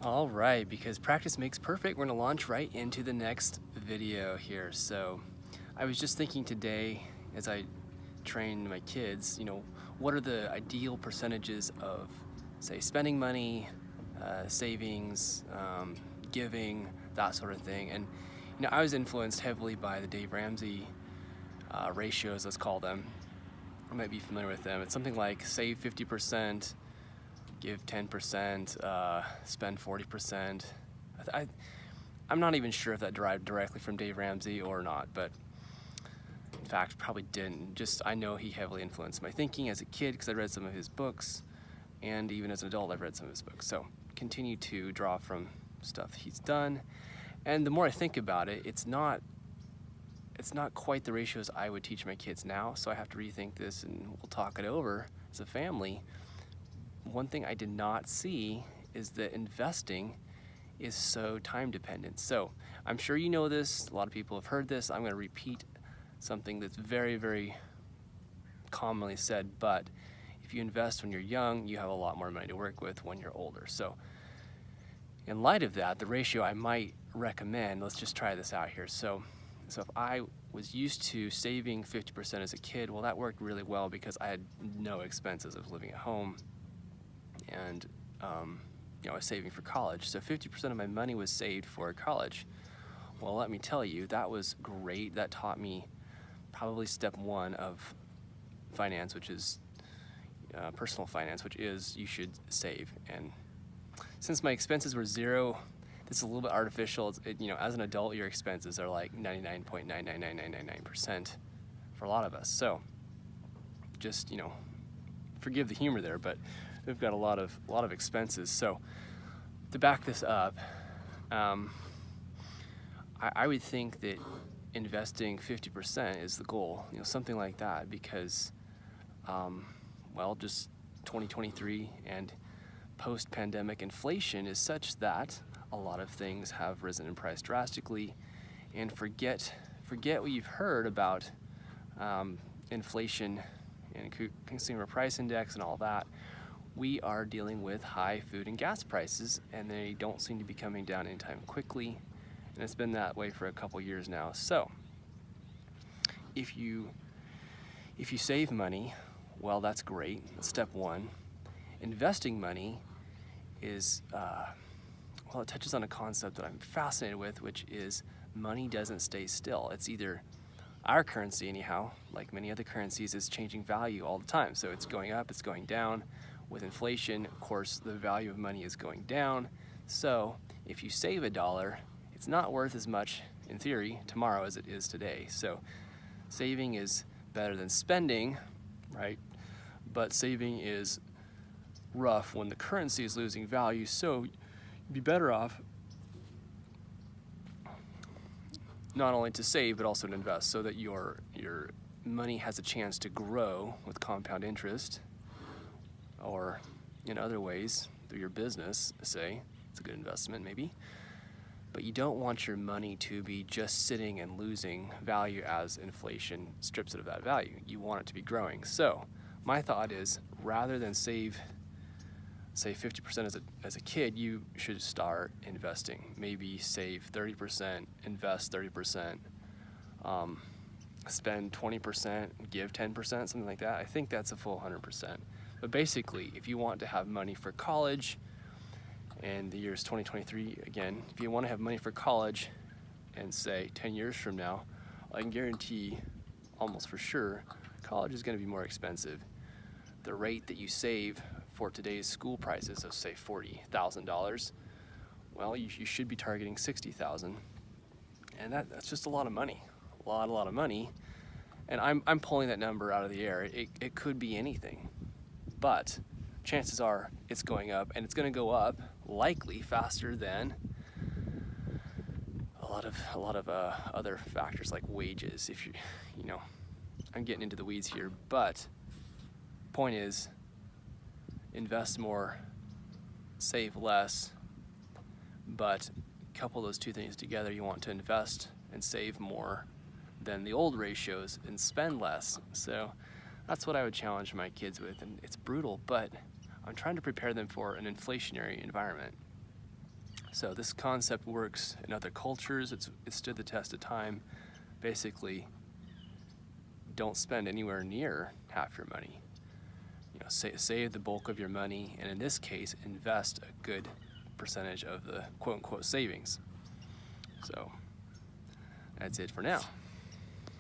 All right, because practice makes perfect, we're gonna launch right into the next video here. So I was just thinking today as I train my kids, what are the ideal percentages of, say, spending money, savings, giving, that sort of thing. And I was influenced heavily by the Dave Ramsey ratios, let's call them. You might be familiar with them. It's something like save 50%, give 10%, spend 40%. I'm not even sure if that derived directly from Dave Ramsey or not, but in fact, probably didn't. Just I know he heavily influenced my thinking as a kid because I read some of his books, and even as an adult, I've read some of his books. So continue to draw from stuff he's done. And the more I think about it, it's not quite the ratios I would teach my kids now, so I have to rethink this and we'll talk it over as a family. One thing I did not see is that investing is so time dependent. So I'm sure you know this, a lot of people have heard this. I'm going to repeat something that's very, very commonly said, but if you invest when you're young, you have a lot more money to work with when you're older. So in light of that, the ratio I might recommend, let's just try this out here. So if I was used to saving 50% as a kid, well, that worked really well because I had no expenses of living at home, and I was saving for college. So 50% of my money was saved for college. Well, let me tell you, that was great. That taught me probably step one of finance, which is personal finance, which is you should save. And since my expenses were zero, this is a little bit artificial. As an adult, your expenses are like 99.99999% for a lot of us. So just, forgive the humor there, but we've got a lot of expenses. So to back this up, I would think that investing 50% is the goal, something like that, because, just 2023 and post-pandemic inflation is such that a lot of things have risen in price drastically. And forget what you've heard about inflation and consumer price index and all that. We are dealing with high food and gas prices, and they don't seem to be coming down anytime quickly. And it's been that way for a couple years now. So if you save money, well, that's great. That's step one. Investing money is, it touches on a concept that I'm fascinated with, which is money doesn't stay still. It's either our currency, anyhow, like many other currencies, is changing value all the time. So it's going up, it's going down. With inflation, of course, the value of money is going down. So if you save $1, it's not worth as much, in theory, tomorrow as it is today. So saving is better than spending, right? But saving is rough when the currency is losing value. So you'd be better off not only to save, but also to invest so that your money has a chance to grow with compound interest, or in other ways through your business, say. It's a good investment maybe. But you don't want your money to be just sitting and losing value as inflation strips it of that value. You want it to be growing. So my thought is, rather than save, say, 50% as a kid, you should start investing. Maybe save 30%, invest 30%, spend 20%, give 10%, something like that. I think that's a full 100%. But basically, if you want to have money for college, and the year is 2023 again, if you want to have money for college, and say 10 years from now, I can guarantee almost for sure, college is going to be more expensive. The rate that you save for today's school prices of, say, $40,000, well, you should be targeting $60,000. And that's just a lot of money, a lot of money. And I'm pulling that number out of the air. It could be anything. But chances are it's going up, and it's going to go up likely faster than a lot of other factors like wages. If I'm getting into the weeds here, but point is, invest more, save less, but couple those two things together. You want to invest and save more than the old ratios and spend less. So that's what I would challenge my kids with, and it's brutal, but I'm trying to prepare them for an inflationary environment. So this concept works in other cultures. It's stood the test of time. Basically, don't spend anywhere near half your money. Save the bulk of your money, and in this case, invest a good percentage of the quote-unquote savings. So that's it for now.